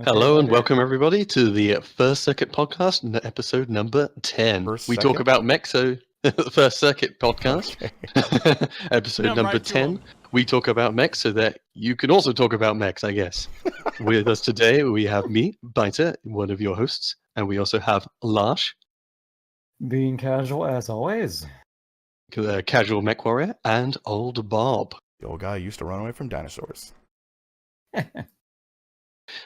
Hello and welcome everybody to the First Circuit podcast, episode number 10. We talk about mechs, so the First Circuit podcast, episode number 10. We talk about mechs so that you can also talk about mechs, I guess. With us today, we have me, Byter, one of your hosts, and we also have Larsh. Being casual as always. Casual MechWarrior, and old Bob. The old guy who used to run away from dinosaurs.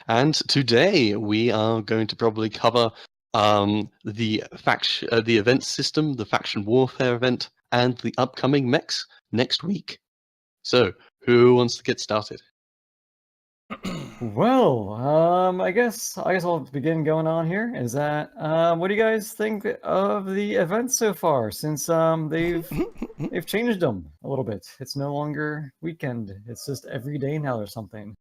And today we are going to probably cover the event system, the faction warfare event, and the upcoming mechs next week. So, who wants to get started? Well, I guess I'll begin going on here. Is that what do you guys think of the events so far? Since they've changed them a little bit. It's no longer weekend. It's just every day now or something.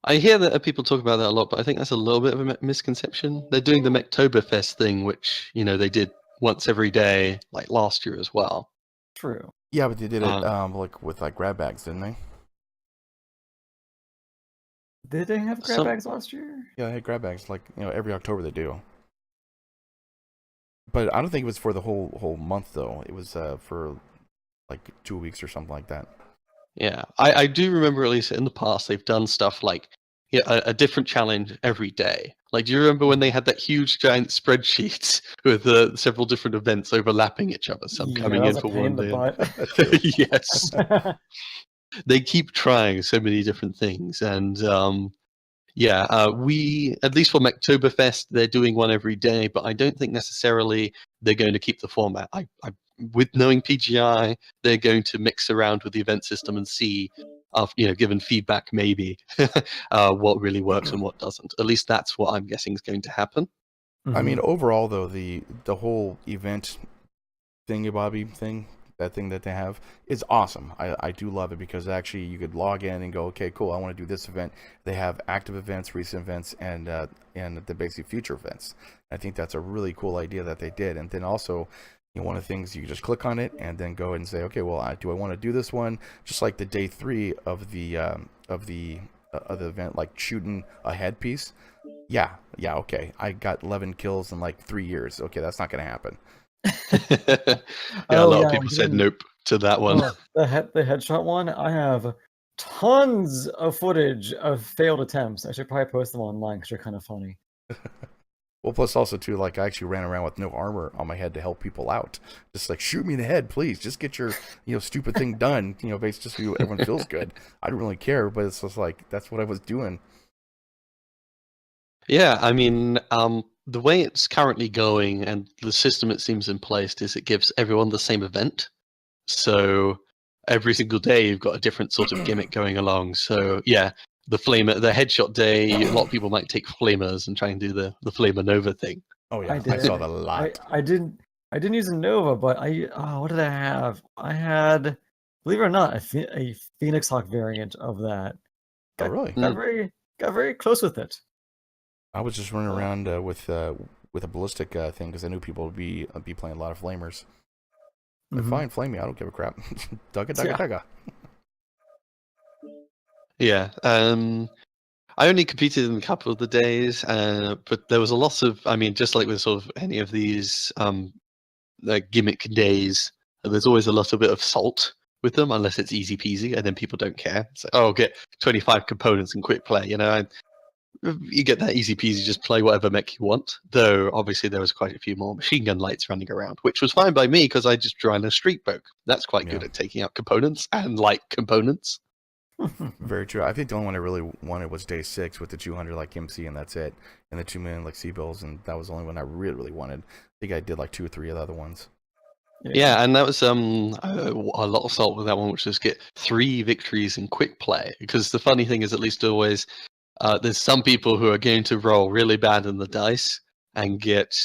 I hear that people talk about that a lot, but I think that's a little bit of a misconception. They're doing the Mechtoberfest thing, which they did once every day, like last year as well. True. Yeah, but they did it with grab bags, didn't they? Did they have grab bags last year? Yeah, they had grab bags every October they do. But I don't think it was for the whole month though. It was for like 2 weeks or something like that. Yeah, I do remember at least in the past they've done stuff like a different challenge every day. Like, do you remember when they had that huge giant spreadsheet with several different events overlapping each other? Some coming in for one day. Yes. They keep trying so many different things, and we, at least for Mechtoberfest, they're doing one every day, but I don't think necessarily they're going to keep the format. With knowing PGI, they're going to mix around with the event system and see, given feedback maybe, what really works and what doesn't. At least that's what I'm guessing is going to happen. Mm-hmm. I mean, overall though, the whole event thingy-bobby thing, that thing that they have, is awesome. I do love it because actually you could log in and go, okay, cool, I want to do this event. They have active events, recent events, and the basic future events. I think that's a really cool idea that they did. And then also, one of the things, you just click on it and then go and say, okay, well, do I want to do this one? Just like the day 3 of the event, like shooting a headpiece. Yeah, okay. I got 11 kills in like 3 years. Okay, that's not going to happen. A lot of people said nope to that one. The headshot one, I have tons of footage of failed attempts. I should probably post them online because they're kind of funny. Well, plus also too, like I actually ran around with no armor on my head to help people out. Just like, shoot me in the head, please. Just get your stupid thing done. Basically just so everyone feels good. I don't really care, but it's just like that's what I was doing. Yeah, I mean, the way it's currently going and the system it seems in place is it gives everyone the same event. So every single day you've got a different sort of gimmick going along. So yeah, the headshot day, a lot of people might take flamers and try and do the Flamer Nova thing. Oh yeah, I saw that a lot. I didn't use a Nova, but what did I have? I had, believe it or not, a Phoenix Hawk variant of that. Really? Got very close with it. I was just running around with a ballistic thing because I knew people would be playing a lot of flamers. Mm-hmm. Fine, flame me. I don't give a crap. Dugga. Yeah. I only competed in a couple of the days, but there was a lot of, just like with sort of any of these like gimmick days, there's always a little bit of salt with them, unless it's easy peasy, and then people don't care. It's like, get 25 components and quick play, You get that easy peasy, just play whatever mech you want. Though, obviously, there was quite a few more machine gun lights running around, which was fine by me because I just ran a street poke. That's quite good at taking out components and light components. Very true. I think the only one I really wanted was day 6 with the 200 like MC, and that's it. And the 2 million like C-bills, and that was the only one I really wanted. I think I did like 2 or 3 of the other ones. Yeah, and that was a lot of salt with that one, which was get 3 victories in quick play. Because the funny thing is, at least always, there's some people who are going to roll really bad in the dice and get,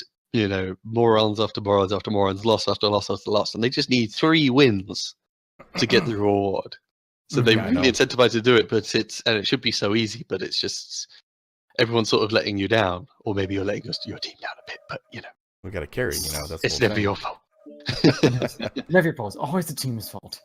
morons after morons after morons, loss after loss after loss, and they just need 3 wins to get the reward. So they really incentivize to do it, but it should be so easy, but it's just everyone's sort of letting you down, or maybe you're letting your team down a bit. But we got to carry. That's it's never your fault. Never your fault. It's always the team's fault.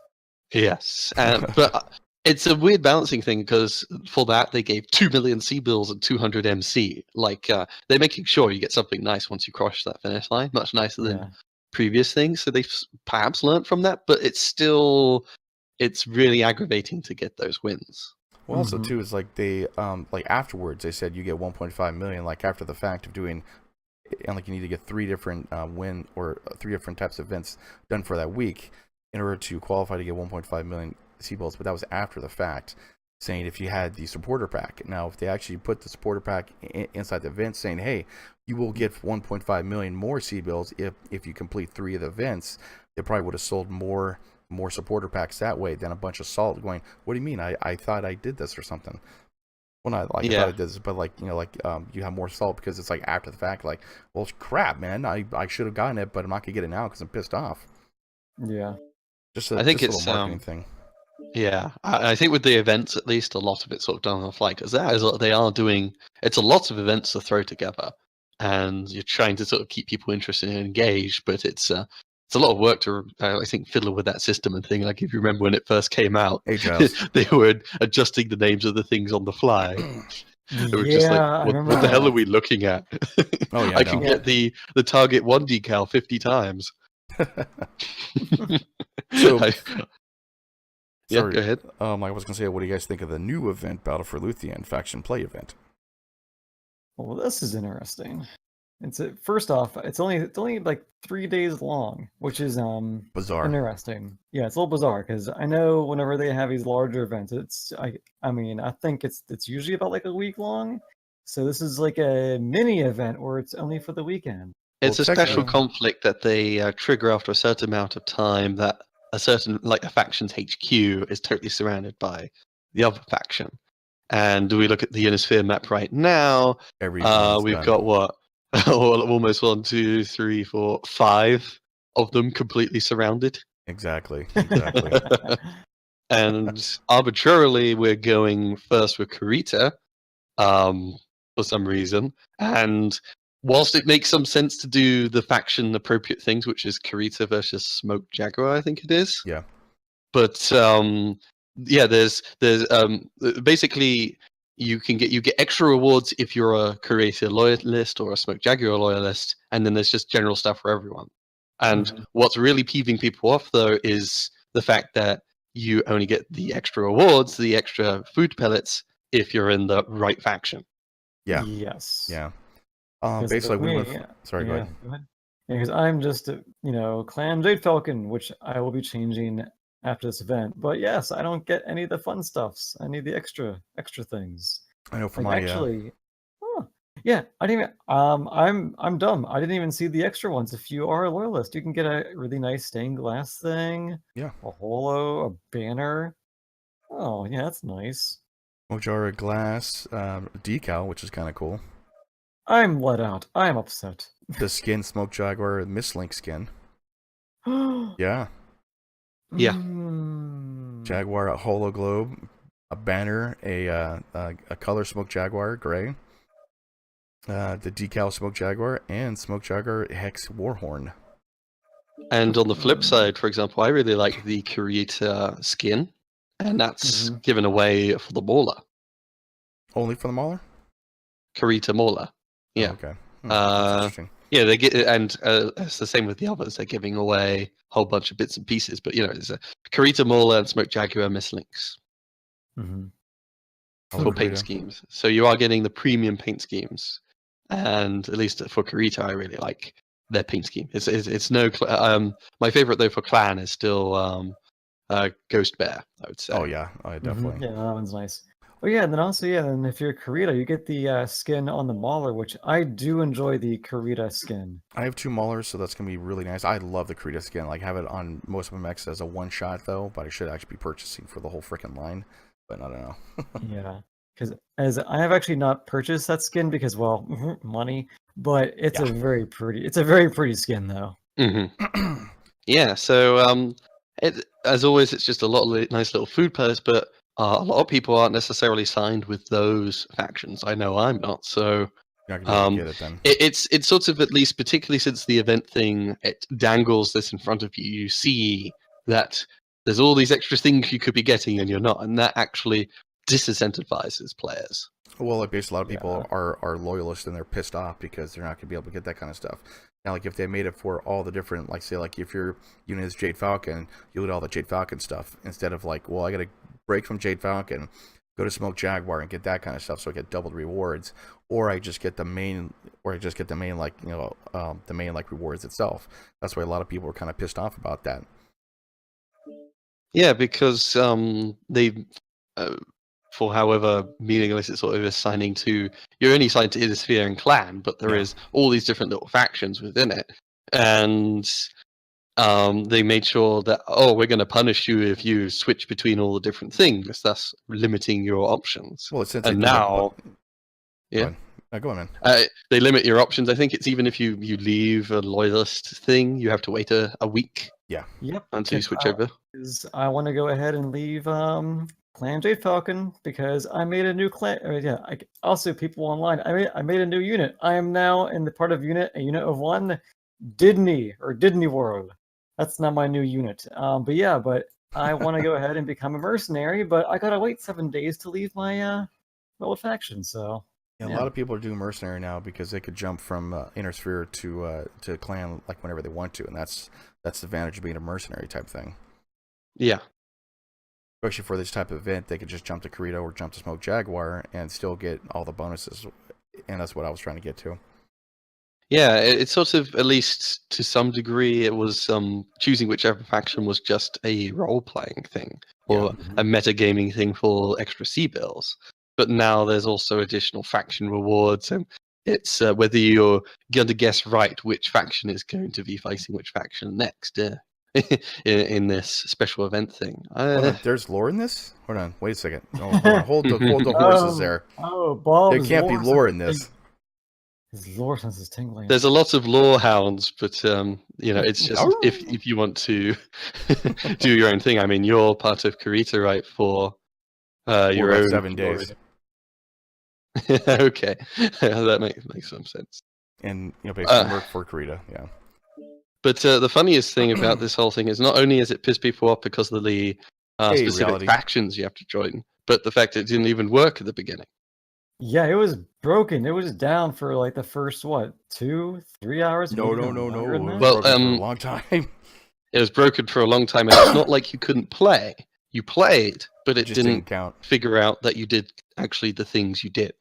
Yes, but It's a weird balancing thing because for that they gave 2 million C bills and 200 MC. Like they're making sure you get something nice once you cross that finish line, much nicer than previous things. So they've perhaps learned from that, but it's really aggravating to get those wins. Well, also too is like they like afterwards they said you get 1.5 million like after the fact of doing, and like you need to get 3 different 3 different types of events done for that week in order to qualify to get 1.5 million C-Bolts, but that was after the fact, saying if you had the supporter pack. Now, if they actually put the supporter pack inside the event, saying, hey, you will get 1.5 million more C-Bills if you complete 3 of the events, they probably would have sold more supporter packs that way than a bunch of salt going, what do you mean? I thought I did this or something. Well, not like I thought I did this, but like, you know, like you have more salt because it's like after the fact, like, well, crap, man, I should have gotten it, but I'm not going to get it now because I'm pissed off. Yeah. I think it's a little marketing thing. Yeah, I think with the events, at least, a lot of it's sort of done on the fly because they are doing. It's a lot of events to throw together, and you're trying to sort of keep people interested and engaged. But it's a lot of work to, I think, fiddle with that system and thing. Like if you remember when it first came out, they were adjusting the names of the things on the fly. It was just like, what the hell are we looking at? Oh yeah, I can get the Target 1 decal 50 times. So. Yeah, go ahead. I was going to say, what do you guys think of the new event, Battle for Luthien faction play event? Well, this is interesting. First off, it's only like 3 days long, which is bizarre. Interesting. Yeah, it's a little bizarre because I know whenever they have these larger events, I mean I think it's usually about like a week long. So this is like a mini event where it's only for the weekend. It's a special conflict that they trigger after a certain amount of time that a certain, like a faction's HQ is totally surrounded by the other faction. And we look at the Ionosphere map right now. We've got what? Almost 1, 2, 3, 4, 5 of them completely surrounded. Exactly. And arbitrarily, we're going first with Kurita for some reason. And whilst it makes some sense to do the faction appropriate things, which is Kurita versus Smoke Jaguar, I think it is. Yeah. But there's basically you get extra rewards if you're a Kurita loyalist or a Smoke Jaguar loyalist, and then there's just general stuff for everyone. And what's really peeving people off though is the fact that you only get the extra rewards, the extra food pellets, if you're in the right faction. Yeah. Yes. Yeah. Basically, sorry, go ahead. Yeah, because I'm just Clan Jade Falcon, which I will be changing after this event. But yes, I don't get any of the fun stuffs. I need the extra things. I know for I didn't even. I'm dumb. I didn't even see the extra ones. If you are a loyalist, you can get a really nice stained glass thing. Yeah. A holo, a banner. Oh yeah, that's nice. Mojara glass decal, which is kind of cool. I'm let out. I'm upset. The skin, Smoke Jaguar, Mistlink skin. Yeah. Yeah. Jaguar, a holo globe, a banner, a color Smoke Jaguar, gray. The decal Smoke Jaguar, and Smoke Jaguar Hex Warhorn. And on the flip side, for example, I really like the Kurita skin, and that's given away for the Mauler. Only for the Mauler? Kurita Mauler. Yeah. Oh, okay. That's interesting. Yeah, they get, and it's the same with the others. They're giving away a whole bunch of bits and pieces, but there's a Kurita Mauler and Smoke Jaguar Mislinks for paint schemes. So you are getting the premium paint schemes, and at least for Kurita, I really like their paint scheme. It's no. My favorite though for clan is still Ghost Bear. I would say. Oh yeah, definitely. Yeah, that one's nice. Oh yeah, and then also then if you're Kurita, you get the skin on the Mauler, which I do enjoy the Kurita skin. I have 2 Maulers, so that's gonna be really nice. I love the Kurita skin. Like have it on most of my mechs as a one shot though, but I should actually be purchasing for the whole freaking line. But I don't know. Yeah, because as I have actually not purchased that skin because money, but it's a very pretty skin though. Yeah, so as always, it's just a lot of nice little food pellets, but a lot of people aren't necessarily signed with those factions. I know I'm not, so you're not gonna get it then. It's sort of, at least particularly since the event thing, it dangles this in front of you. You see that there's all these extra things you could be getting and you're not, and that actually disincentivizes players. Well, like basically, a lot of people are loyalists and they're pissed off because they're not going to be able to get that kind of stuff. Now, like if they made it for all the different, like say, like if your unit is Jade Falcon, you'll get all the Jade Falcon stuff instead of like, well, I got to break from Jade Falcon, go to Smoke Jaguar and get that kind of stuff, so I get doubled rewards, or I just get the main, like the main like rewards itself. That's why a lot of people are kind of pissed off about that. Yeah, because they. For however meaningless it's sort of assigning to, you're only assigned to Idasphere and Clan, but there is all these different little factions within it, and they made sure that we're going to punish you if you switch between all the different things, thus limiting your options. Well, since and now, go on, man. They limit your options. I think it's even if you leave a loyalist thing, you have to wait a week. Yeah. Yep. Until you switch over. I want to go ahead and leave Clan Jade Falcon because I made a new clan. Also, people online, I made a new unit. I am now in the part of a unit of one, Didney World. That's not my new unit. But I want to go ahead and become a mercenary, but I gotta wait 7 days to leave my old faction. So a lot of people are doing mercenary now because they could jump from Inner Sphere to Clan like whenever they want to, and that's the advantage of being a mercenary type thing. Yeah. Especially for this type of event, they could just jump to Corito or jump to Smoke Jaguar and still get all the bonuses. And that's what I was trying to get to. Yeah, it's sort of, at least to some degree, it was choosing whichever faction was just a role-playing thing or a metagaming thing for extra C-bills. But now there's also additional faction rewards, and it's whether you're going to guess right which faction is going to be fighting which faction next. In this special event thing. There's lore in this? Hold on, wait a second. Hold the horses there. Bob, there can't be lore in this. His lore sense is tingling. There's a lot of lore hounds, but it's just if you want to do your own thing. I mean, you're part of Corito, right? For your own 7 days. Okay, that makes some sense. And basically work for Corito, yeah. But the funniest thing about this whole thing is not only has it pissed people off because of the specific factions you have to join, but the fact that it didn't even work at the beginning. Yeah, it was broken. It was down for like the first 2-3 hours. No. Well, for a long time. It was broken for a long time, and it's not like you couldn't play. You played, but it didn't count. Figure out that you did actually the things you did.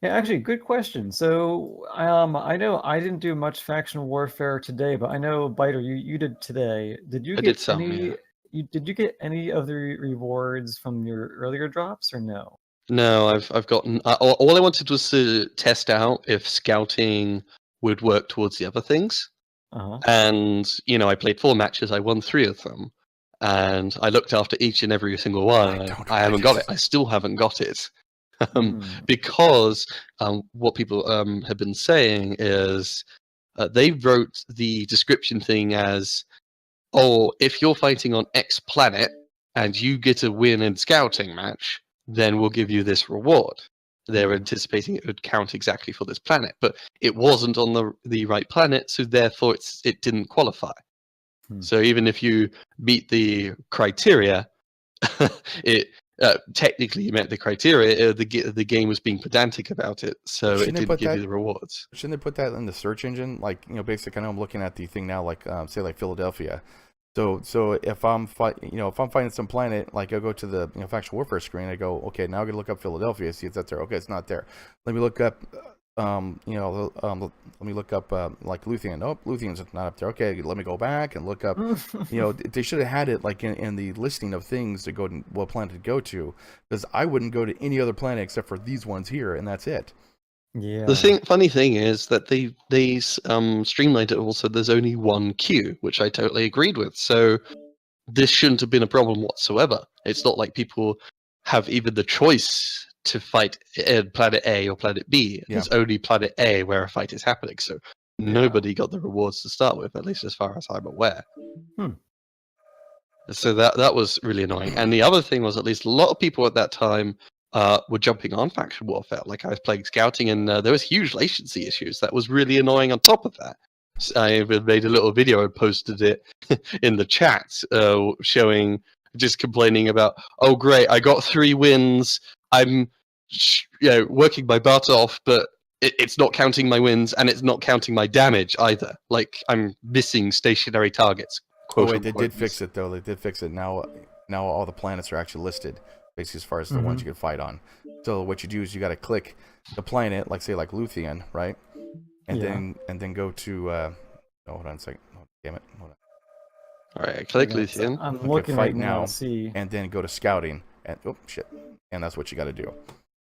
Yeah, actually, good question. So, I know I didn't do much faction warfare today, but I know Byter, you did today. Did you get any? Did you get any of the rewards from your earlier drops, or no? No, I've gotten. All I wanted was to test out if scouting would work towards the other things. And I played 4 matches. I won 3 of them, and I looked after each and every single one. I haven't got it. I still haven't got it. Because what people have been saying is they wrote the description thing as, if you're fighting on X planet and you get a win in scouting match, then we'll give you this reward. They're anticipating it would count exactly for this planet, but it wasn't on the right planet, so therefore it didn't qualify. So even if you meet the criteria, it technically you met the criteria. The game was being pedantic about it, so it didn't give you the rewards. Shouldn't they put that in the search engine? Like basically, I know I'm looking at the thing now, like say like Philadelphia. So if I'm finding some planet, like I go to the faction warfare screen, I go, okay, now I'm gonna look up Philadelphia, see if that's there. Okay, it's not there. Let me look up. Let me look up like Luthien. Nope, Luthien's not up there. Okay, let me go back and look up. They should have had it like in the listing of things to go to what planet to go to, because I wouldn't go to any other planet except for these ones here, and that's it. Yeah. The funny thing is that they streamlined it also. There's only one queue, which I totally agreed with. So this shouldn't have been a problem whatsoever. It's not like people have even the choice to fight in planet A or planet B. It's only planet A where a fight is happening. So nobody got the rewards to start with, at least as far as I'm aware. So that was really annoying. And the other thing was, at least a lot of people at that time were jumping on faction warfare. Like I was playing scouting, and there was huge latency issues. That was really annoying on top of that. So I made a little video and posted it in the chat showing just complaining about, oh great, I got 3 wins. I'm working my butt off, but it's not counting my wins and it's not counting my damage either. Like I'm missing stationary targets. Oh wait, they did fix it though. They did fix it. Now all the planets are actually listed, basically as far as the ones you can fight on. So what you do is you got to click the planet, like say like Luthien, right? And then go to. Hold on a second. Oh, damn it. Hold on. All right, click Luthien. I'm looking fight right now to see. And then go to scouting. And oh shit. And that's what you got to do.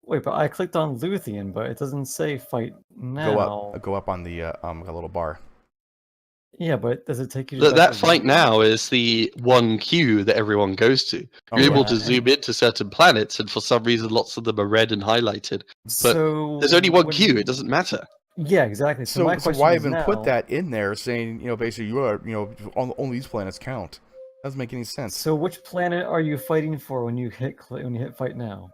Wait, but I clicked on Luthien, but it doesn't say fight now. Go up on the a little bar. Yeah, but does it take you to That fight now is the one queue that everyone goes to. You're able to zoom into certain planets, and for some reason, lots of them are red and highlighted. But there's only one queue; it doesn't matter. Yeah, exactly. So my question why is even now, put that in there, saying basically you are only these planets count? Doesn't make any sense. So which planet are you fighting for when you hit fight now?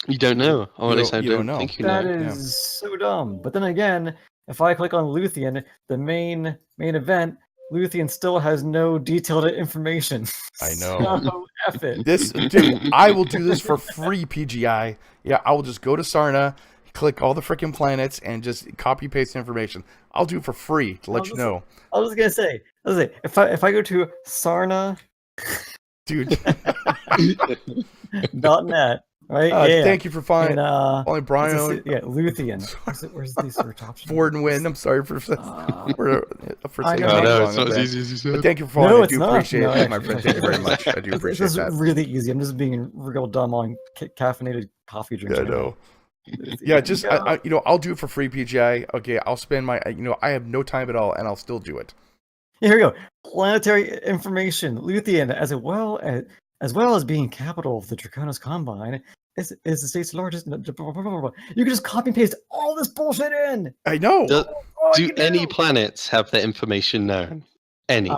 You don't know. Or at least I don't know. think you know. That is so dumb. But then again, if I click on Luthien, the main event, Luthien still has no detailed information. I know. So F it. Dude, I will do this for free, PGI. Yeah, I will just go to Sarna, click all the freaking planets, and just copy paste information. I'll do it for free to let you know. I was gonna say, if I go to Sarna, dude, .net. Right? Thank you for finding only Brian. Yeah, Luthien. Where's the search option? Forward and win. I'm sorry for saying it's not as easy as you said. But thank you for following. No, I do appreciate it, my friend. Thank you very much. I do appreciate that. This is really easy. I'm just being real dumb on caffeinated coffee drinks. Yeah, I know. Yeah, just I'll do it for free, PGI. Okay, I'll spend my I have no time at all, and I'll still do it. Here we go. Planetary information. Luthien, as well as being capital of the Draconis Combine, is the state's largest. You can just copy and paste all this bullshit in. I know. Do any planets have their information known? Any?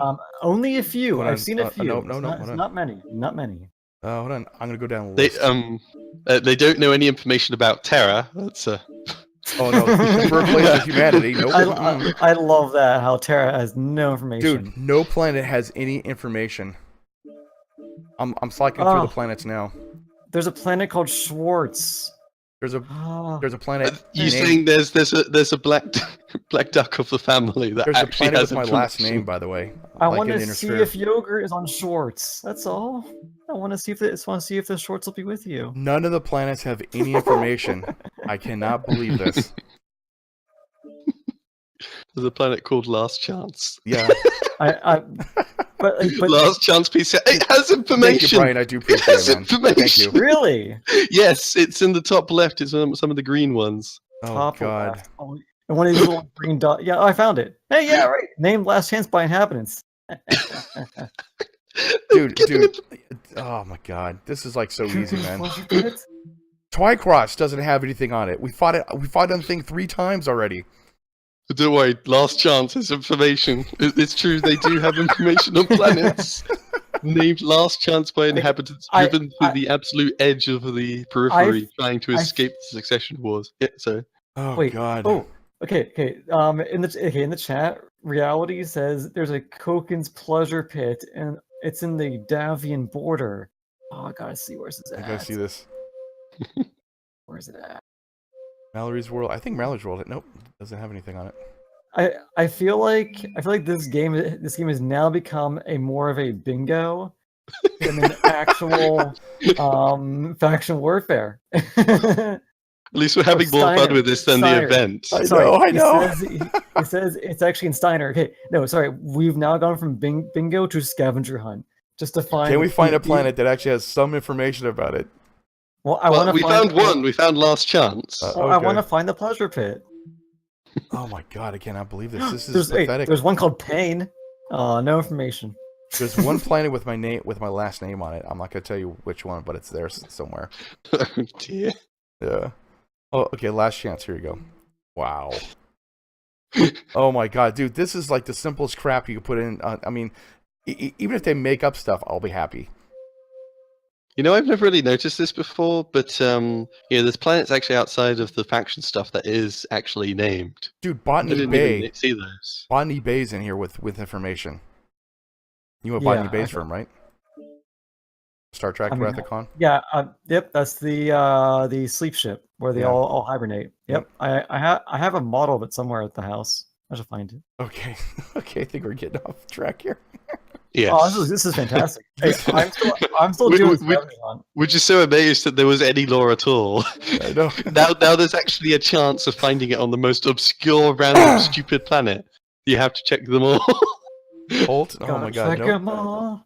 Only a few. I've seen a few. No, not many. Not many. Hold on. I'm gonna go down the list. They don't know any information about Terra. That's Oh no, the birthplace of humanity. Nope. I love that how Terra has no information. Dude, no planet has any information. I'm cycling through the planets now. There's a planet called Schwartz. There's a planet. You saying there's a black duck of the family that there's actually a planet has with my last name, by the way. I want to see if Yogurt is on Schwartz. That's all. I want to see if the Schwartz will be with you. None of the planets have any information. I cannot believe this. There's a planet called Last Chance. Yeah. But Last Chance PC. It has information. Thank you, Brian. I do appreciate it, man. Thank you. Really? Yes, it's in the top left. It's some of the green ones. Oh top God. Left. Oh, and one of these little green dots. Yeah, I found it. Hey, yeah, right. Named Last Chance by inhabitants. dude. Oh my God. This is like so easy, man. Twycross doesn't have anything on it. We fought on the thing 3 times already. But don't worry, Last Chance has information. It's true, they do have information on planets. Named Last Chance by inhabitants driven to the absolute edge of the periphery, trying to escape the succession wars. Yeah, so. Oh, wait, God. Oh, okay. In the chat, Reality says there's a Koken's pleasure pit, and it's in the Davian border. Oh, I gotta see where's this at. I gotta see this. Where's it at? Mallory's World. I think Mallory's World. Nope, doesn't have anything on it. I feel like this game has now become more of a bingo than an actual faction warfare. At least we're having more fun with this than the event. I know. It says it's actually in Steiner. Okay, no, sorry. We've now gone from bingo to scavenger hunt just to find. Can we find a planet that actually has some information about it? Well, we found one. We found Last Chance. Okay. I want to find the pleasure pit. Oh my God! I cannot believe this. This is pathetic. There's one called Pain. No information. There's one planet with my last name on it. I'm not gonna tell you which one, but it's there somewhere. Oh dear. Yeah. Oh, okay. Last Chance. Here you go. Wow. Oh my God, dude! This is like the simplest crap you could put in. I mean, even if they make up stuff, I'll be happy. You know, I've never really noticed this before, but there's planets actually outside of the faction stuff that is actually named. Dude, Botany I didn't Bay. even see those. Botany Bay's in here with information. You know what Botany Bay's from, right? Star Trek I mean, Wrath of Khan? yeah, yep, that's the sleep ship where they Yeah. all hibernate. Yep, I have a model of it somewhere at the house. I should find it. Okay. Okay, I think we're getting off track here. Oh, Yes. this is fantastic. Hey, I'm still We- doing we- scavenger hunt. We're just so amazed that there was any lore at all. I know. Now there's actually a chance of finding it on the most obscure, random, stupid planet. You have to check them all. Holt? Oh Gotta my god, check no. 'em all.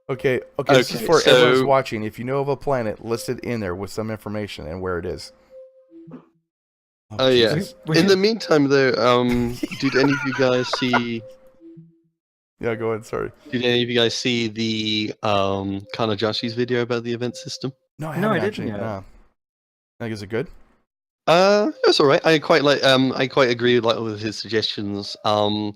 Okay, this is Okay, for everyone who's so- watching. If you know of a planet, list it in there with some information and where it is. Oh yeah. Jesus. In the meantime, though, did any of you guys see? Yeah, go ahead, sorry. Did any of you guys see the Kanajashi's video about the event system? No, I No, haven't I didn't actually. yet. No. Like, is it good? It's all right. I quite agree with his suggestions. A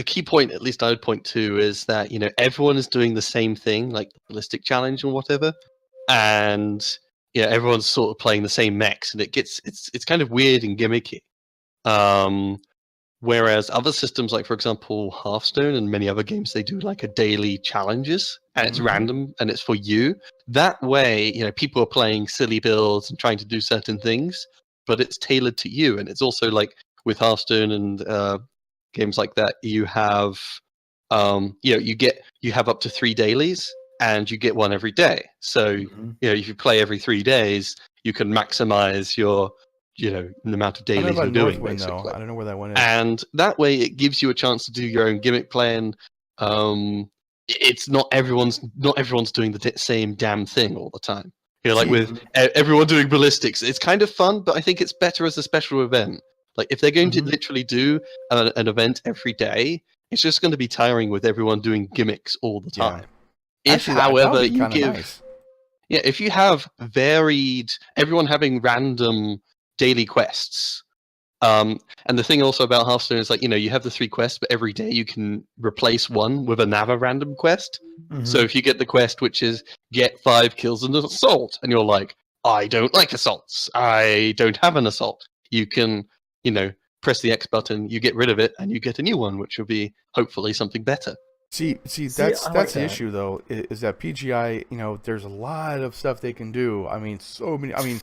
key point, at least I would point to, is that everyone is doing the same thing, like the ballistic challenge and whatever, and everyone's sort of playing the same mechs, and it's kind of weird and gimmicky. Whereas other systems, like for example Hearthstone and many other games, they do like a daily challenges, and it's Mhm. random and it's for you. That way, people are playing silly builds and trying to do certain things, but it's tailored to you. And it's also like with Hearthstone and games like that, you have you have up to 3 dailies, and you get one every day. So Mhm. if you play every 3 days, you can maximize your the amount of I don't know dailies about you're doing, Northwind, basically. though. I don't know where that one is. And that way, it gives you a chance to do your own gimmick plan. It's not everyone's doing the same damn thing all the time. Like with everyone doing ballistics, it's kind of fun, but I think it's better as a special event. Like if they're going to literally do an event every day, it's just going to be tiring with everyone doing gimmicks all the Yeah. time. If, Actually, that however, would be you kinda give nice. if you have varied, everyone having random daily quests. And the thing also about Hearthstone is like, you have the 3 quests, but every day you can replace one with another random quest. So if you get the quest which is get 5 kills in an assault, and you're like, I don't like assaults, I don't have an assault, you can, press the X button, you get rid of it, and you get a new one, which will be hopefully something better. See, I like that's the that. issue, though, is that PGI, there's a lot of stuff they can do. I mean, so many. I mean,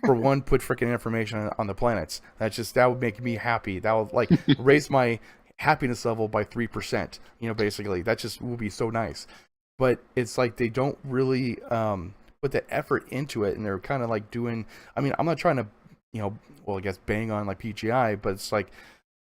for one, put freaking information on the planets. That would make me happy. That would like raise my happiness level by 3%. Basically, that just will be so nice. But it's like they don't really put the effort into it, and they're kind of like doing. I mean, I'm not trying to, I guess bang on like PGI, but it's like.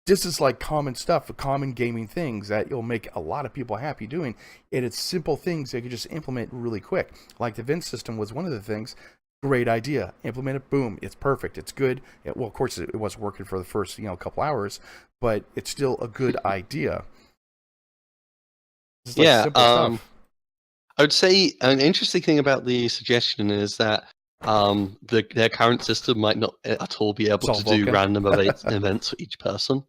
This is like common stuff, common gaming things that you'll make a lot of people happy doing. And it's simple things they could just implement really quick. Like the event system was one of the things. Great idea. Implement it. Boom. It's perfect. It's good. Well, of course, it wasn't working for the first couple hours, but it's still a good idea. It's like simple stuff. I would say an interesting thing about the suggestion is that their current system might not at all be able to do Vulcan. random events for each person.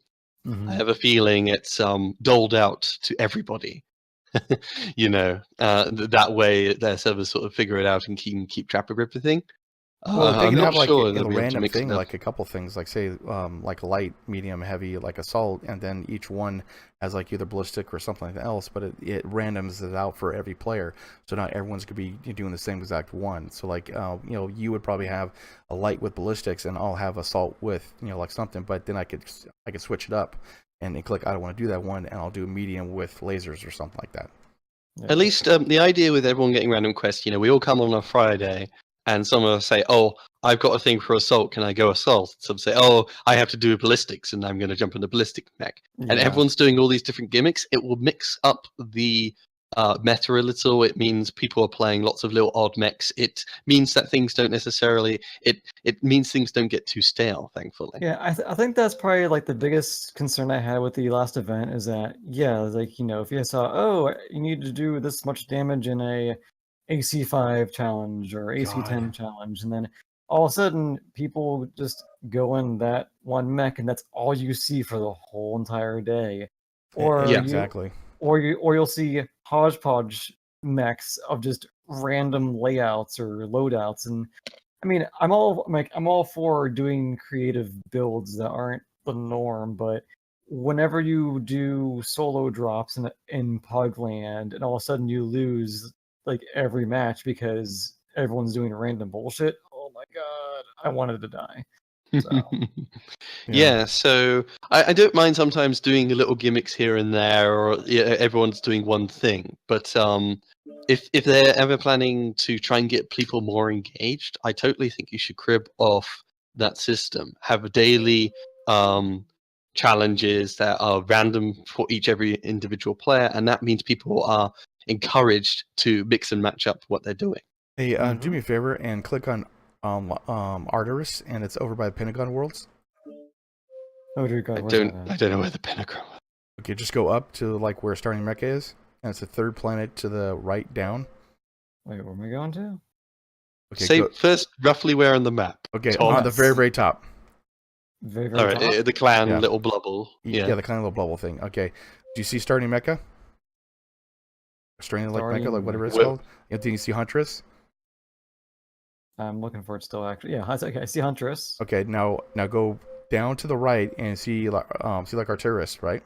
Mhm. I have a feeling it's doled out to everybody. That way their servers sort of figure it out and keep track of everything. Well, they I'm can not have like sure a they'll be able to random mix it thing, up. like a couple things, like say, like light, medium, heavy, like assault, and then each one has like either ballistic or something like else, but it randoms it out for every player, so not everyone's gonna be doing the same exact one. So like, you would probably have a light with ballistics, and I'll have assault with like something, but then I could switch it up and click I don't want to do that one, and I'll do medium with lasers or something like that. Yeah. At least the idea with everyone getting random quests, we all come on a Friday, and someone will say, "Oh, I've got a thing for assault. Can I go assault?" Some say, "Oh, I have to do ballistics, and I'm going to jump into ballistic mech." And Yeah. everyone's doing all these different gimmicks. It will mix up the meta a little. It means people are playing lots of little odd mechs. It means that things don't necessarily. It means things don't get too stale. Thankfully. Yeah, I think that's probably like the biggest concern I had with the last event is that like if you saw you need to do this much damage in a AC5 challenge or AC10 challenge, and then all of a sudden people just go in that one mech and that's all you see for the whole entire day, or Yeah, exactly. you'll see hodgepodge mechs of just random layouts or loadouts. And I mean, I'm all for doing creative builds that aren't the norm, but whenever you do solo drops in Pugland and all of a sudden you lose like every match because everyone's doing random bullshit. Oh my god, I wanted to die. So Yeah, so I don't mind sometimes doing little gimmicks here and there, or everyone's doing one thing. But if they're ever planning to try and get people more engaged, I totally think you should crib off that system. Have a daily challenges that are random for every individual player, and that means people are encouraged to mix and match up what they're doing. Hey, do me a favor and click on Arteris, and it's over by the Pentagon Worlds. oh dear god, I where's don't that at? know where the pinnacle. Okay, just go up to like where Starting Mecha is, and it's the third planet to the right down. Wait, where am I going to? Okay, Say go, first roughly where on the map. okay, Top. on the very, very top. Very All right, top? the clan Yeah. little bubble. Yeah, the kind of little bubble thing. Okay, do you see Starting Mecha? Starting like Mecha, like whatever it's Mecha. called. Yeah, do you see Huntress? I'm looking for it still. Actually, yeah. Okay, I see Huntress. Okay, now go down to the right and see like Arteris, right?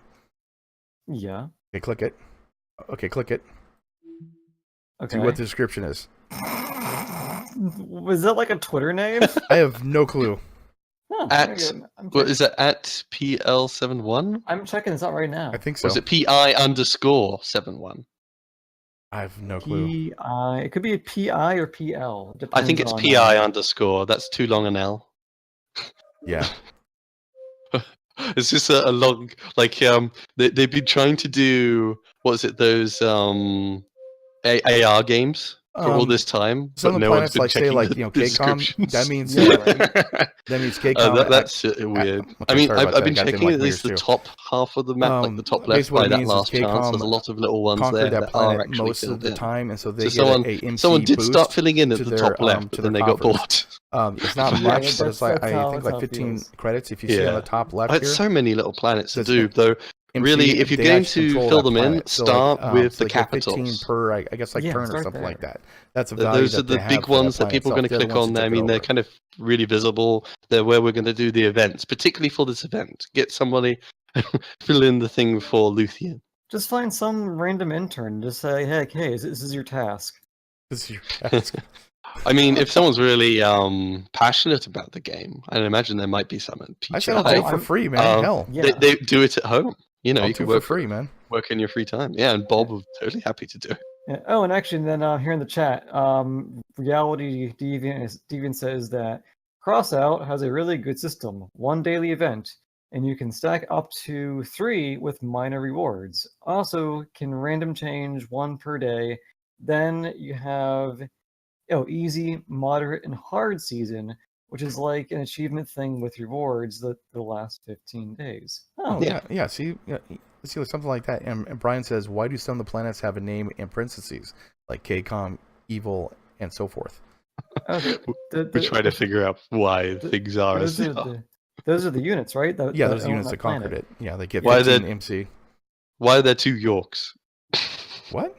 Yeah. Okay, click it. Okay, click it. Okay. See what the description is. Was that like a Twitter name? I have no clue. Huh, At- very good. What is that at PL71? I'm checking this out right now. I think Or so. is it PI_71? I have no clue. PI. It could be a PI or PL. I think it's Depends on, PI_. That's too long an L. Yeah. It's just a long, like they've been trying to do, what is it, those AR games for all this time, Some but of the no one's planets, been like say, checking like the you know, KCOM. descriptions. That means Yeah, right. that means KCOM. That's weird. okay, I mean, sorry about I've that. been I got checking like at least the meters, too. top half of the map, like the top left basically what by it that means is last chance. KCOM There's a lot of little ones conquered there that that are planet actually most of filled the in. time, and so they So get a MC someone did start boost filling in at to the their, top left, to but then their they got coffers. bored. It's not Yeah, much, but it's like that's I how- think that's like how it 15 feels. credits if you see on the top left It's here. so many little planets to Says do, though. MC, Really, if you're they going actually to control fill that them in, planet. So, start like, with so the they get 15 capitals. per, I guess, like Yeah, turn or start something like there. that. That's a value Those are that they the have big for that ones that planet people are going itself. to The click other ones on. you I took mean, it they're over. kind of really visible. They're where we're going to do the events, particularly for this event. Get somebody fill in the thing for Luthien. Just find some random intern. Just say, hey, this is your task. This is your task. I mean, if someone's really passionate about the game, I imagine there might be some at I said PGI. I'll do it for free, man. Hell, Yeah. They do it at home. You know, I'll you do can it for work free, man. work in your free time. Yeah, and Bob was totally happy to do it. Yeah. Oh, and actually, then here in the chat, Reality Deviant says that Crossout has a really good system. One daily event, and you can stack up to 3 with minor rewards. Also, can random change 1 per day. Then you have easy, moderate, and hard season, which is like an achievement thing with rewards that the last 15 days. Oh Yeah. yeah. See, see, something like that. And Brian says, why do some of the planets have a name in parentheses, like KCOM, Evil, and so forth? Oh, We try to figure out why things are as they are. Those are the units, right? Yeah, those units that conquered planet. it. Yeah, they get Why 15 the- MC. Why are there 2 Yorks? What?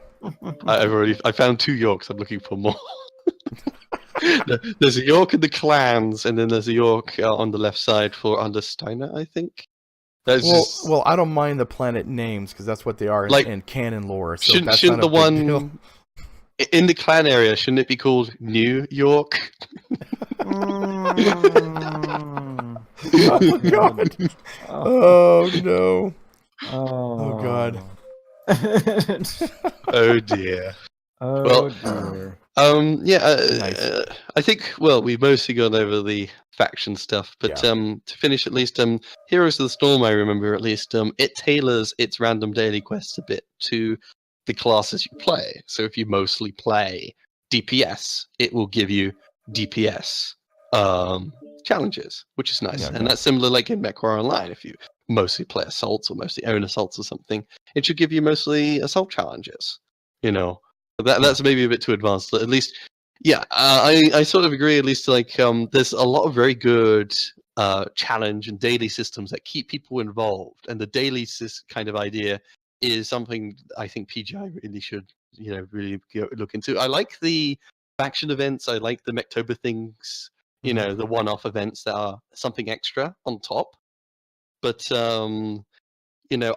I found 2 Yorks. I'm looking for more. There's a York in the clans, and then there's a York on the left side for Understeiner, I think. That's just... Well, I don't mind the planet names because that's what they are Like, in canon lore. So shouldn't that's the not a big deal. one in the clan area, shouldn't it be called New York? Oh god! Oh no! Oh god! Oh dear. Oh Well, dear. Nice. I think, well, we've mostly gone over the faction stuff, but to finish at least, Heroes of the Storm, I remember at least, it tailors its random daily quests a bit to the classes you play. So if you mostly play DPS, it will give you DPS challenges, which is nice. Yeah, and that's similar like in MechWarrior Online. If you mostly play assaults or mostly own assaults or something, it should give you mostly assault challenges, you know. That's maybe a bit too advanced, but at least, yeah, I sort of agree. At least, like, there's a lot of very good challenge and daily systems that keep people involved, and the daily kind of idea is something I think PGI really should, really look into. I like the faction events. I like the Mechtober things. The one-off events that are something extra on top. But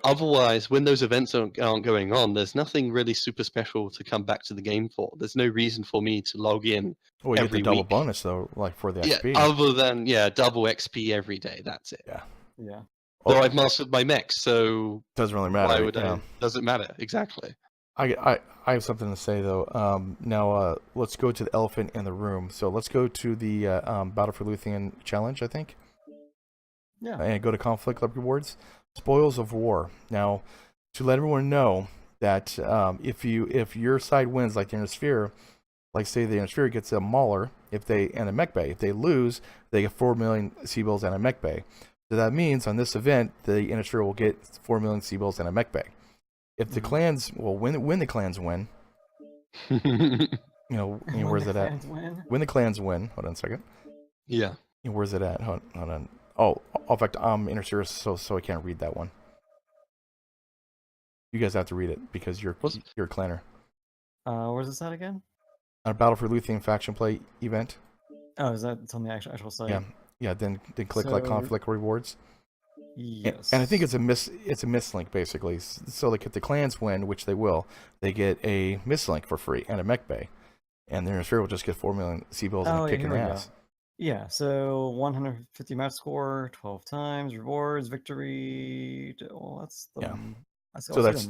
otherwise, when those events aren't going on, there's nothing really super special to come back to the game for. There's no reason for me to log in Well, you get every the double week. bonus though, like for the Yeah, XP. other than double XP every day. That's it. Yeah. Yeah. Though I've mastered my mechs, so Doesn't really matter. why would yeah. I? Doesn't matter exactly. I have something to say though. Now let's go to the elephant in the room. So let's go to the Battle for Luthien challenge, I think. Yeah. And go to conflict rewards, spoils of war. Now, to let everyone know that if your side wins, like the Inner Sphere, like say the Inner Sphere gets a Mauler and a mech bay. If they lose, they get 4 million C-bills and a mech bay. So that means on this event, the Inner Sphere will get 4 million C-bills and a mech bay. If the clans, when the clans win, where's it at? When the clans win, hold on a second. Yeah. Where's it at? Hold on. Oh, in fact, Inner Sphere, so I can't read that one. You guys have to read it because you're a clanner. Where's this at again? On a Battle for Luthien faction play event. Oh, is that on the actual site? Yeah. Then click like conflict rewards. Yes. And I think it's a mislink basically. So like if the clans win, which they will, they get a mislink for free and a mech bay, and the Inner Sphere will just get 4 million C-bills and a kick in the ass. Yeah, so 150 match score, 12 times, rewards, victory. Well, that's the. Yeah. That's So that's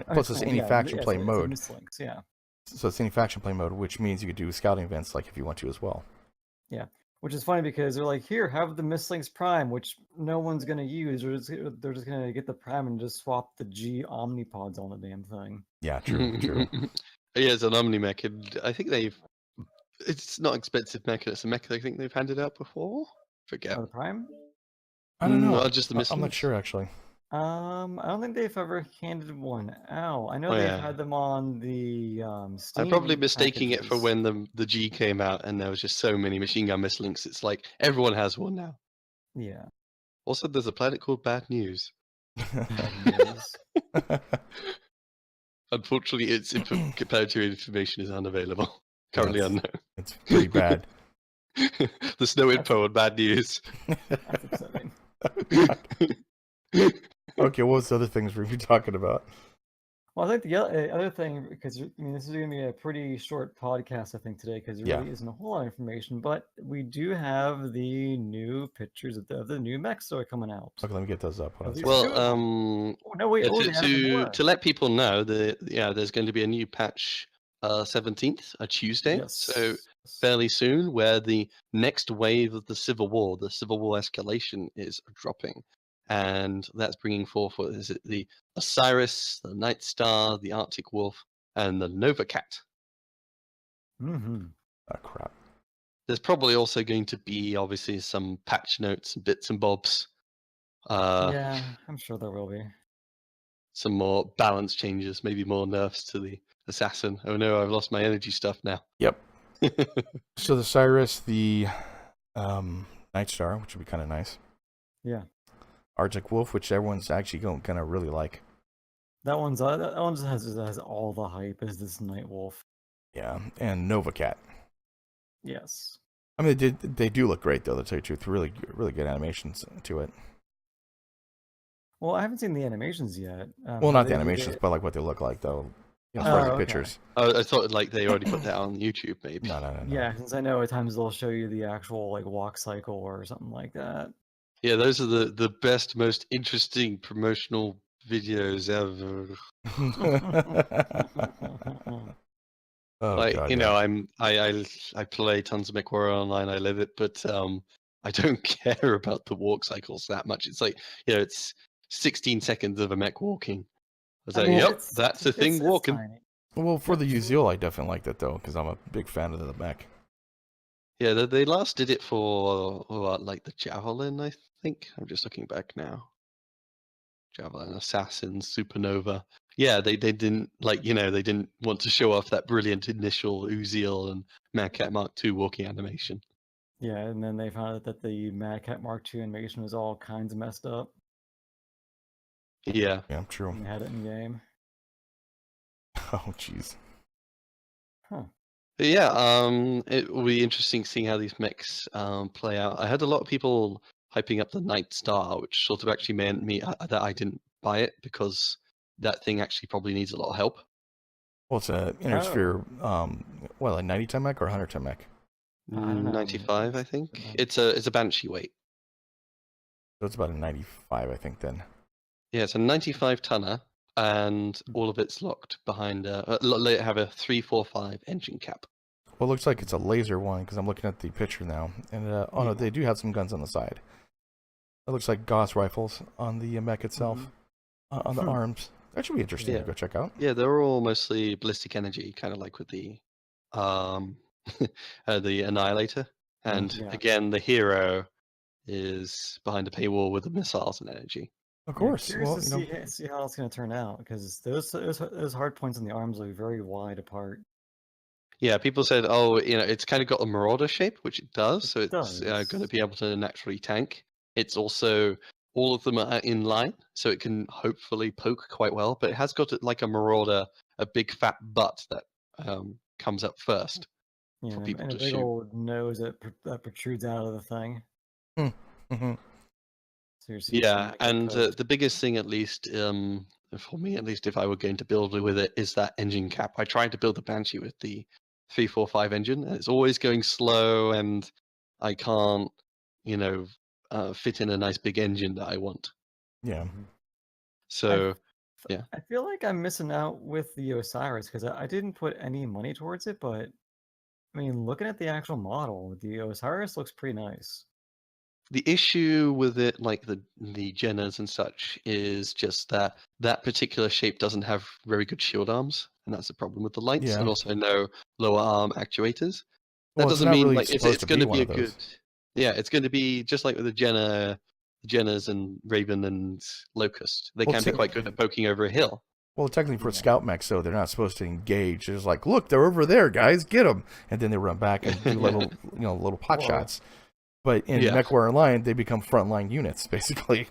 plus it's any faction play mode. Yeah. So it's any faction play mode, which means you could do scouting events like if you want to as well. Yeah, which is funny because they're like, here, have the Mistlinks Prime, which no one's gonna use. They're just gonna get the Prime and just swap the G Omnipods on the damn thing. Yeah, true. Yeah, it's an Omni-mech, and I think it's not expensive mech, it's a mech I think they've handed out before. Forget. Oh, the Prime? I don't know. Just the I'm not sure actually. I don't think they've ever handed one out. I know they've had them on the Steam I'm probably mistaking it for packages. when the G came out and there was just so many machine gun mislinks. It's like everyone has one now. Yeah. Also, there's a planet called Bad News. Unfortunately, its comparative information is unavailable. Currently unknown. It's pretty bad. There's no info on Bad News. That's upsetting. Okay, what was the other things we'll be talking about? Well, I think the other thing, because this is going to be a pretty short podcast, I think, today, because there really isn't a whole lot of information, but we do have the new pictures of the new mechs that are coming out. Okay, let me get those up. Well, to let people know, there's going to be a new patch 17th, a Tuesday, so fairly soon, where the next wave of the Civil War escalation is dropping. And that's bringing forth, the Osiris, the Night Star, the Arctic Wolf, and the Nova Cat. Mm-hmm. Oh, crap. There's probably also going to be, obviously, some patch notes and bits and bobs. Yeah, I'm sure there will be. Some more balance changes, maybe more nerfs to the Assassin. Oh no, I've lost my energy stuff now. Yep. So the Osiris, the Night Star, which would be kind of nice. Yeah. Arctic Wolf, which everyone's actually gonna really like. That one has all the hype as this Night Wolf. Yeah, and Nova Cat. Yes. I mean, they do look great though. To tell you the truth, really good animations to it. Well, I haven't seen the animations yet. Well, not the animations, but like what they look like though. As far as the pictures. Oh, I thought like they already put that on YouTube, maybe. No. Yeah, since I know at times they'll show you the actual like walk cycle or something like that. Yeah, those are the best, most interesting promotional videos ever. I play tons of MechWarrior online. I live it, but I don't care about the walk cycles that much. It's like it's 16 seconds of a mech walking. I was yep, that's the thing walking. Well, for the Uzil, I definitely like that though, because I'm a big fan of the mech. Yeah, they last did it for like the Javelin, I think. I'm just looking back now. Javelin, Assassin, Supernova. Yeah, they didn't they didn't want to show off that brilliant initial Uzil and Mad Cat Mark II walking animation. Yeah, and then they found out that the Mad Cat Mark II animation was all kinds of messed up. Yeah, true. And they had it in game. Oh, jeez. Huh. But yeah, it will be interesting seeing how these mechs play out. I had a lot of people hyping up the Night Star, which sort of actually meant that I didn't buy it because that thing actually probably needs a lot of help. Well, it's a Innersphere, like 90-ton mech or 100-ton mech? I don't know. 95, I think. It's a Banshee weight. So it's about a 95, I think, then. Yeah, it's a 95 tonner, and all of it's locked behind. They have a 345 engine cap. Well, it looks like it's a laser one because I'm looking at the picture now, and no, they do have some guns on the side. It looks like Gauss rifles on the mech itself, on the arms. That should be interesting to go check out. Yeah, they're all mostly ballistic energy, kind of like with the the Annihilator. And again, the hero is behind a paywall with the missiles and energy. Of course. Yeah, curious to see how it's going to turn out, because those hard points on the arms are very wide apart. Yeah, people said, oh, it's kind of got a marauder shape, which it does, so it's going to be able to naturally tank. It's also, all of them are in line, so it can hopefully poke quite well, but it has got like a marauder, a big fat butt that comes up first for people and to a big shoot. old nose that protrudes out of the thing. Yeah, and the biggest thing, at least for me, at least if I were going to build with it, is that engine cap. I tried to build the Banshee with the 345 engine, and it's always going slow, and I can't, fit in a nice big engine that I want. Yeah. So, I feel like I'm missing out with the Osiris because I didn't put any money towards it, but I mean, looking at the actual model, the Osiris looks pretty nice. the issue with it, like the Jenners and such, is just that particular shape doesn't have very good shield arms, and that's the problem with the lights, and also no lower arm actuators. That doesn't mean really like it's going to be a good. Yeah, it's going to be just like with the Jenners and Raven and Locust. They can be quite good at poking over a hill. Well, technically for scout mechs, though, they're not supposed to engage. It's like, look, they're over there, guys, get them, and then they run back and do little pot shots. But in MechWarrior Online, they become frontline units, basically.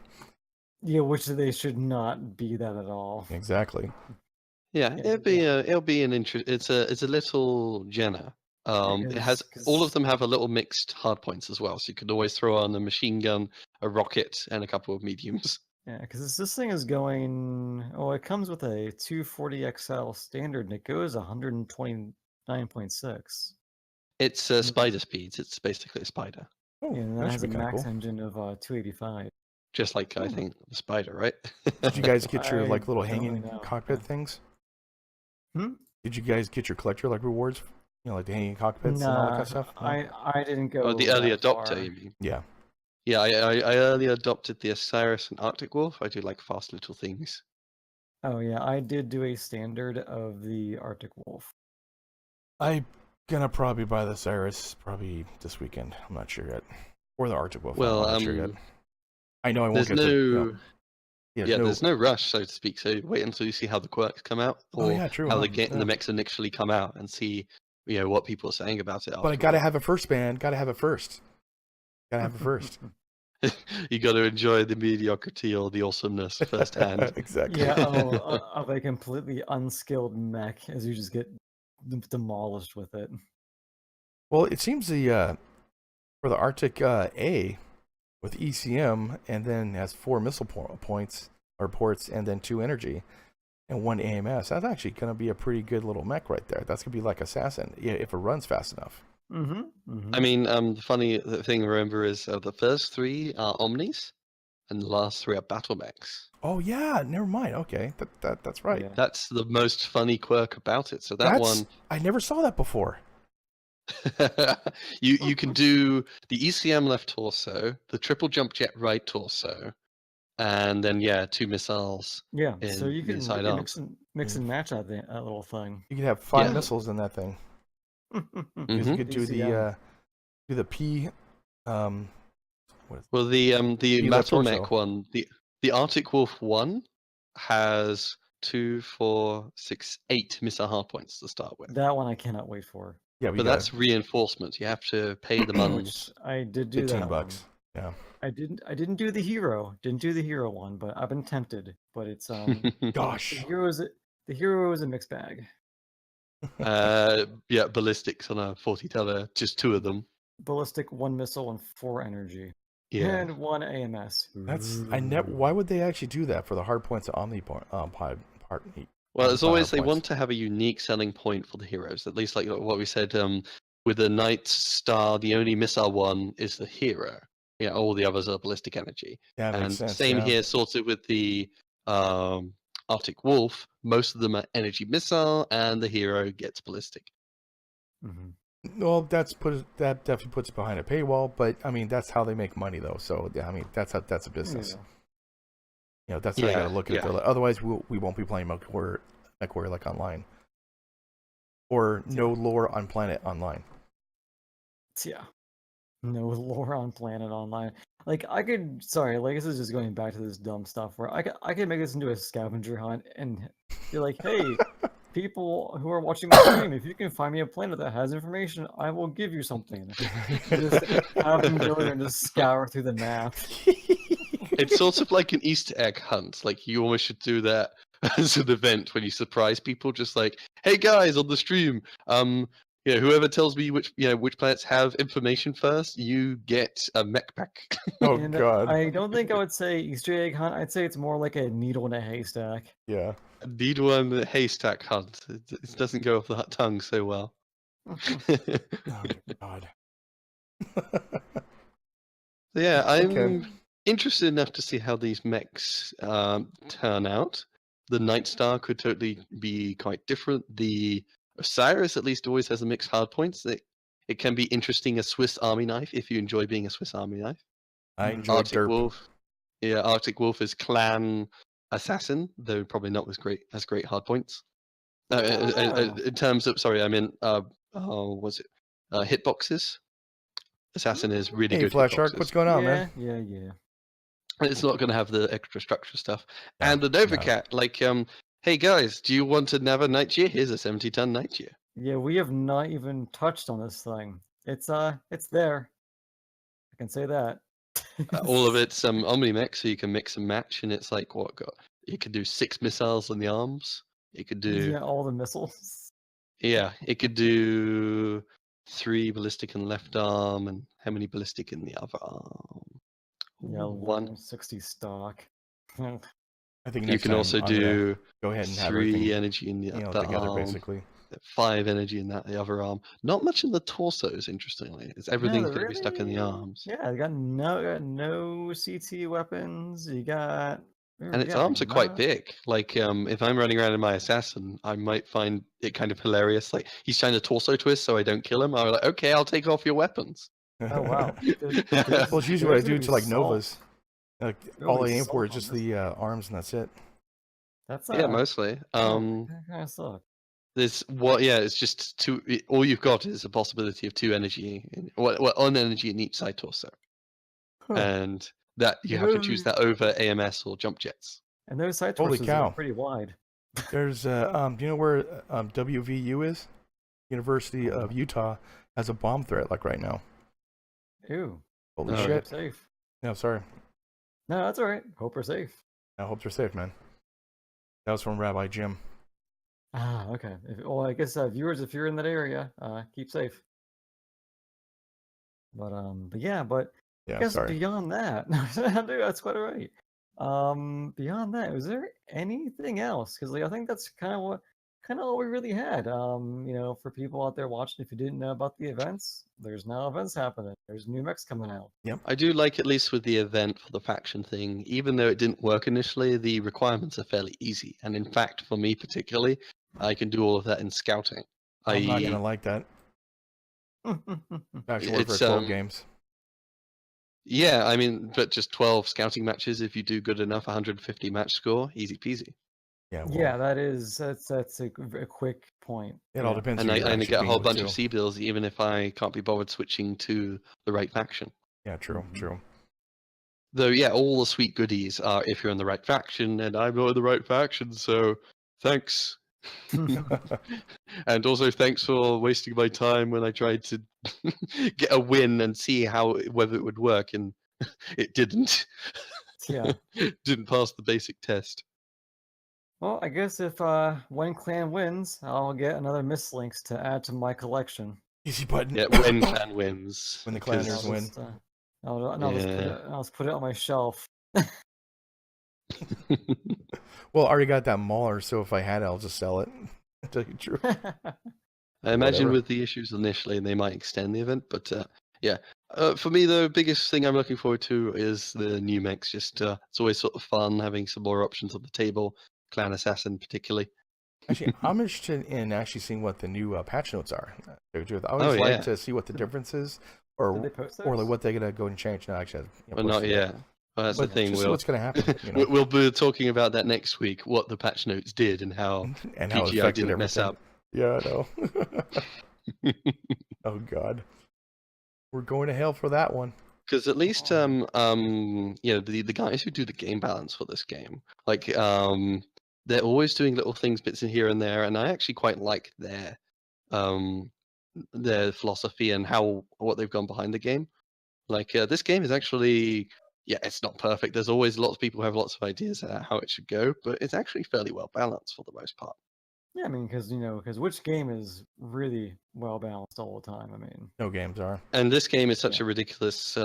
Yeah, which they should not be that at all. Exactly. Yeah, it'll be an interest. It's a little Jenner. It has all of them have a little mixed hard points as well, so you could always throw on a machine gun, a rocket, and a couple of mediums. Yeah, because this thing is going. Oh, it comes with a 240 XL standard, and it goes 129.6. It's spider speeds. It's basically a spider. Oh, and that has a max engine of 285. Just like I think the spider, right? Did you guys get your little hanging cockpit things? Did you guys get your collector rewards? Like the hanging cockpits and all that kind of stuff? No? I didn't go. Oh, the early adopter, you mean? Yeah. Yeah, I early adopted the Osiris and Arctic Wolf. I do like fast little things. Oh yeah, I did do a standard of the Arctic Wolf. I'm gonna probably buy the Osiris probably this weekend. I'm not sure yet. Or the Arctic Wolf. Well, I'm not sure yet. I know I won't get there's no rush, so to speak. So wait until you see how the quirks come out, or how the mechs initially come out, and see what people are saying about it. But I gotta have it first, man. Gotta have it first. Gotta have it first. You got to enjoy the mediocrity or the awesomeness firsthand. Exactly. Yeah, of a completely unskilled mech as you just get demolished with it. Well, it seems for the Arctic A with ECM, and then has 4 missile points or ports, and then 2 energy and 1 AMS. That's actually going to be a pretty good little mech right there. That's going to be like Assassin if it runs fast enough. I mean, the funny thing to remember is the first 3 are Omnis, and the last 3 are battle mechs. Oh yeah, never mind. Okay, that's right. Yeah. That's the most funny quirk about it. So one, I never saw that before. you can do the ECM left torso, the triple jump jet right torso, and then 2 missiles. Yeah, so you can mix and match that little thing. You can have 5 missiles in that thing. Because you could do the P. Well, the battle mech one, the Arctic Wolf 1 has 2, 4, 6, 8 missile hard points to start with. That one I cannot wait for. Yeah, but that's reinforcement. You have to pay the months. I did do that. $15. Yeah. I didn't do the hero. Didn't do the hero one, but I've been tempted. But it's gosh. The hero is a mixed bag. Ballistics on a 40 teller, just 2 of them. Ballistic, 1 missile, and 4 energy. Yeah. And 1 AMS. Why would they actually do that for the hard points of Omni Well, as Omnipod always, they hard want points? to have a unique selling point for the heroes. At least, like what we said, with the Night Star, the only missile one is the hero. Yeah, all the others are ballistic energy. Yeah, makes And sense. same yeah. here, sort of with the Arctic Wolf. Most of them are energy missile, and the hero gets ballistic. Mhm. Well, that definitely puts it behind a paywall, but I mean that's how they make money though. So yeah, I mean that's a business. Yeah. You know, that's how you got to look at it. Yeah. Otherwise, we won't be playing MechWarrior like online, or no lore on Planet online. Yeah. No lore on Planet Online. Like I could, sorry, like this is just going back to this dumb stuff where I could make this into a scavenger hunt and be like, hey, people who are watching my stream, if you can find me a planet that has information, I will give you something. Just have them go there and just scour through the map. It's sort of like an Easter egg hunt. Like you almost should do that as an event when you surprise people. Just like, hey guys, on the stream, whoever tells me which planets have information first, you get a mech pack. Oh And God. I don't think I would say Easter egg hunt. I'd say it's more like a needle in a haystack. Yeah. Needle in the haystack hunt. It doesn't go off the tongue so well. Oh God. Yeah, I'm Okay. interested enough to see how these mechs turn out. The Night Star could totally be quite different. The Osiris at least always has a mixed hard points. It can be interesting as Swiss Army knife if you enjoy being a Swiss Army knife. I enjoy Arctic derp. Wolf. Yeah, Arctic Wolf is clan assassin, though probably not as great hard points. In terms of, sorry, I mean, was it hitboxes? Assassin is really Hey, good Flash Shark, hitboxes. what's going on, man? Yeah. It's not going to have the extra structure stuff. No, And the Nova no. Cat, like, hey guys, do you want a Nava Night Gear? Here's a 70-ton Night Gear. Yeah, we have not even touched on this thing. It's there. I can say that. All of it's Omni mech, so you can mix and match, and it's like you could do 6 missiles in the arms. It could do all the missiles. it could do 3 ballistic in the left arm, and how many ballistic in the other arm? Yeah, 160 stock. I think You next can time also I'm gonna do go ahead and have 3 everything, energy in the other together arm. basically. 5 energy in the other arm. Not much in the torsos, interestingly. Everything's going to be stuck in the arms. Yeah, you got no CT weapons. You got. And its arms are quite big. Like, if I'm running around in my assassin, I might find it kind of hilarious. Like, he's trying to torso twist so I don't kill him. I'm like, okay, I'll take off your weapons. Oh wow. Well, it's usually what I do to like Novas. Like, all I aim for is salt just on the arms, and that's it. That's Yeah, mostly. kind of suck. It's just 2. All you've got is a possibility of 2 energy, on energy in each side torso, and that you have to choose that over AMS or jump jets. And those side Holy torsos cow. are pretty wide. There's do you know where WVU is? University of Utah has a bomb threat like right now. Ew. Holy Oh, shit. Safe. No, sorry. No, that's all right. Hope we're safe. I hope they're safe, man. That was from Rabbi Jim. Ah, okay. Well, I guess viewers, if you're in that area, keep safe. But Yeah, I guess sorry. beyond that, dude, that's quite all right. Beyond that, was there anything else? Because I think that's kind of all we really had. For people out there watching, if you didn't know about the events, there's now events happening. There's new mechs coming out. I do like, at least with the event for the faction thing, even though it didn't work initially, the requirements are fairly easy. And in fact, for me particularly, I can do all of that in scouting. I'm not gonna like that. Actually, work for 12 games. Yeah, I mean, but just 12 scouting matches. If you do good enough, 150 match score, easy peasy. Yeah, well, Yeah, that's a quick point. it all depends. And who you're I actually get a being whole with, bunch too. of C-bills, even if I can't be bothered switching to the right faction. Yeah, true. Though, yeah, all the sweet goodies are if you're in the right faction, and I'm not in the right faction, so thanks. And also thanks for wasting my time when I tried to get a win and see whether it would work, and it didn't. Yeah. Didn't pass the basic test. Well, I guess if one clan wins, I'll get another mislinks to add to my collection. Easy button. Yeah, when clan wins. When the because- clanners win. I'll just put it on my shelf. Well, I already got that Mauler, so if I had it, I'll just sell it. To tell you the truth. I imagine Whatever. with the issues initially, they might extend the event, but yeah. For me, the biggest thing I'm looking forward to is the new mechs. Just it's always sort of fun having some more options on the table. Clan Assassin, particularly. Actually, I'm interested in actually seeing what the new patch notes are. To tell you the truth. I Oh, always like yeah. to see what the difference is, Did or they post or like those? what they're gonna go and change. No, actually, Well, not yet. Well, that's the But thing. just see what's gonna happen. You know, We'll be talking about that next week. What the patch notes did and how and how it PGI affected didn't mess everything. up. Yeah, I know. Oh God, we're going to hell for that one. Because at least the guys who do the game balance for this game, like they're always doing little things, bits in here and there, and I actually quite like their philosophy and what they've gone behind the game. Like this game is actually, yeah, it's not perfect. There's always lots of people who have lots of ideas about how it should go, but it's actually fairly well balanced for the most part. Yeah, I mean, because which game is really well balanced all the time? I mean, No games are. And this game is such a ridiculous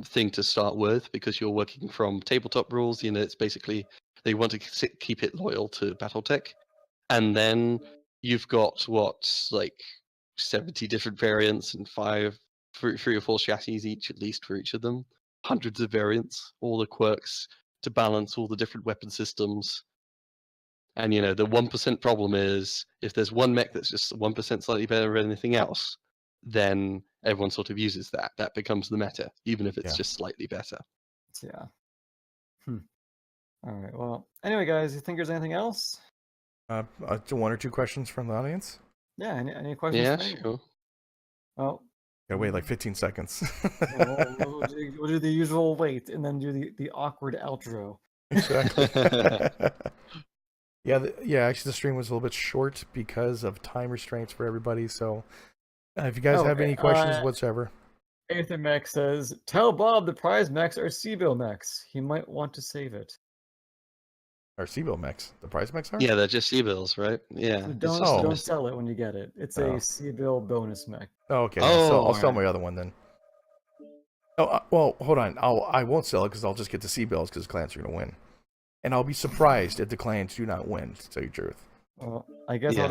thing to start with because you're working from tabletop rules. You know, it's basically they want to keep it loyal to BattleTech, and then you've got like 70 different variants and three or four chassis each at least for each of them. Hundreds of variants, all the quirks to balance all the different weapon systems. And you know, the 1% problem is if there's one mech that's just 1% slightly better than anything else, then everyone sort of uses that. That becomes the meta, even if it's just slightly better. yeah. All right. Well, anyway, guys, you think there's anything else? One or two questions from the audience. Yeah. Any questions? Yeah, for me? sure. Well, Gotta wait like 15 seconds. we'll do the usual wait and then do the awkward outro. Exactly. Yeah. Actually, the stream was a little bit short because of time restraints for everybody. So, if you guys have any questions whatsoever, Ethan Mech says, "Tell Bob the prize mechs are Seabill mechs. He might want to save it." Or Seabill mechs. The prize mechs are? Yeah, they're just C-bills, right? Yeah. So it's don't just sell it when you get it. It's a Seabill bonus mech. Oh, okay. Oh, I'll sell alright. my other one then. Oh, well, hold on. I won't sell it because I'll just get the C-bills because clans are going to win. And I'll be surprised if the clans do not win, to tell you the truth. Well, I guess I'll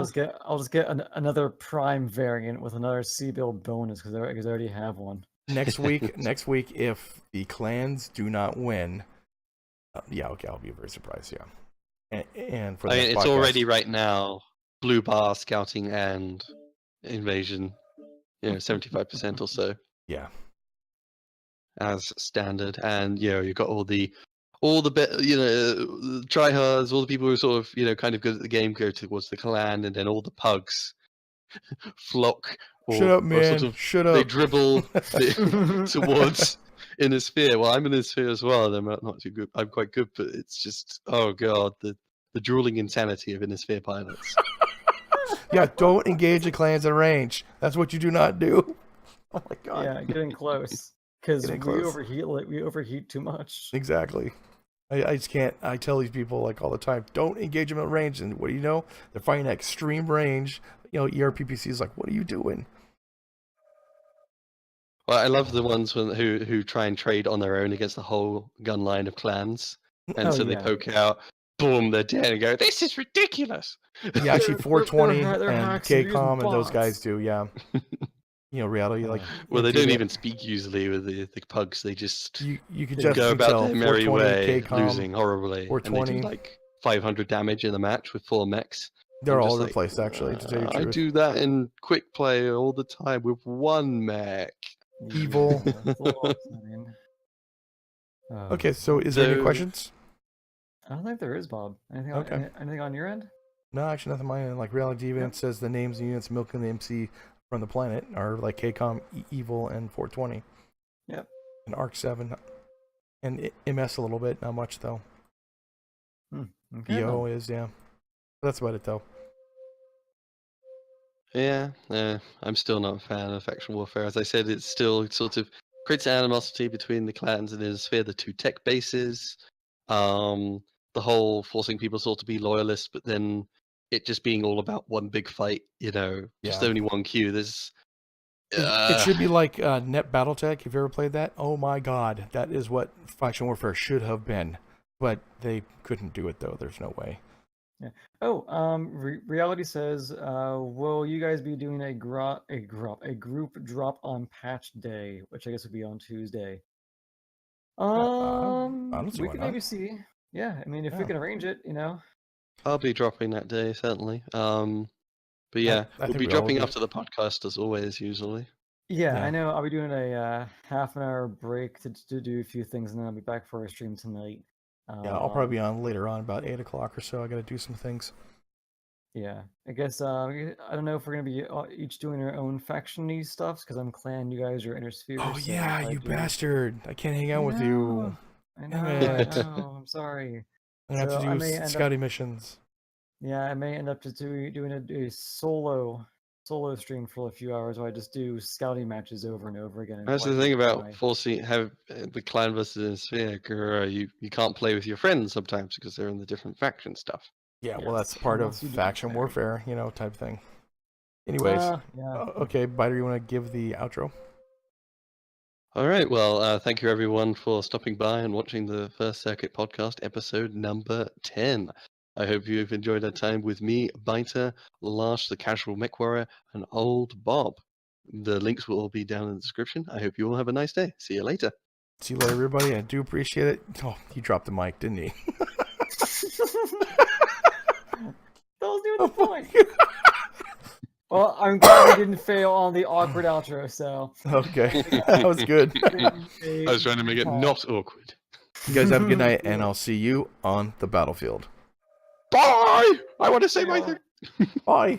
just get another prime variant with another Seabill bonus because I already have one. Next week, if the clans do not win, okay, I'll be very surprised. Yeah, and for I mean, the it's podcast, already right now blue bar, scouting, and invasion. 75% or so. Yeah, as standard, and you've got all the tryhards, all the people who are sort of kind of good at the game go towards the clan, and then all the pugs flock shut up, or man. sort of Shut up. they dribble towards Inner Sphere. Well, I'm in Inner Sphere as well, and I'm not too good. I'm quite good, but it's just oh god, the drooling insanity of Inner Sphere pilots. Yeah, don't engage the clans at range. That's what you do not do. Oh my god. Yeah, getting close. Because we overheat too much. Exactly. I just can't. I tell these people like all the time, don't engage them at range. And what do you know? They're fighting at extreme range. ERPPC is like, what are you doing? Well, I love the ones who try and trade on their own against the whole gun line of clans, and they poke out, boom, they're dead, and go, this is ridiculous. Yeah, actually, 420 they're and KCOM and those guys do. Yeah. Reality like. Well, they don't even speak usually with the pugs. They just you could just go about their merry way, KCOM, losing horribly, 420. and they do like 500 damage in a match with 4 mechs. They're all over the place, actually. To tell you the truth, I do that in quick play all the time with 1 mech. Evil. Okay, so is there any questions? I don't think there is, Bob. Anything? Anything on your end? No, actually nothing on my end. Like Reality Deviant says, the names of units milking the MC from the planet are like KCOM, Evil, and 420. Yep. And Arc 7, and MS a little bit. Not much though. Okay, EO is That's about it though. Yeah, I'm still not a fan of faction warfare. As I said, it's still sort of creates animosity between the clans and Inner Sphere, the 2 tech bases. The whole forcing people sort of be loyalists, but then it just being all about one big fight. Just only one queue. It should be like Net BattleTech. Have you ever played that? Oh my god, that is what Faction Warfare should have been. But they couldn't do it though. There's no way. Yeah. Oh, reality says, will you guys be doing a group drop on patch day, which I guess would be on Tuesday? I don't see We why could not. maybe see. Yeah, I mean, if we Yeah. can arrange it, you know. I'll be dropping that day certainly. But yeah, I we'll think be we all dropping will be. after the podcast as always. Usually. Yeah, Yeah. I know. I'll be doing a half an hour break to do a few things, and then I'll be back for a stream tonight. Yeah, I'll probably be on later on, about 8 o'clock or so. I got to do some things. Yeah, I guess I don't know if we're gonna be each doing our own faction-y stuffs because I'm clan, you guys are Intersphere. Oh so yeah, if I you do- bastard! I can't hang I out with you. know, I know, Damn I it. know. I'm sorry. I have So to I do may end up, scouting missions. yeah, I may end up just doing a solo stream for a few hours where I just do scouting matches over and over again. And That's the wipe thing out about my- forcing have the clan versus sphere. You can't play with your friends sometimes because they're in the different faction stuff. Yeah, well, Yes, that's part of unless you do faction fair. warfare, type thing. Anyways, yeah. okay, Byter, you want to give the outro? All right. Well, thank you everyone for stopping by and watching the First Circuit podcast, episode number 10. I hope you've enjoyed our time with me, Byter, Larsh, the casual MechWarrior, and Old Bob. The links will all be down in the description. I hope you all have a nice day. See you later. See you later, everybody. I do appreciate it. Oh, he dropped the mic, didn't he? That was doing the point. Well, I'm glad we didn't fail on the awkward outro, so. Okay, that was good. I was trying to make it not awkward. You guys have a good night, and I'll see you on the battlefield. Bye! I want to say my Yeah. thing. Bye.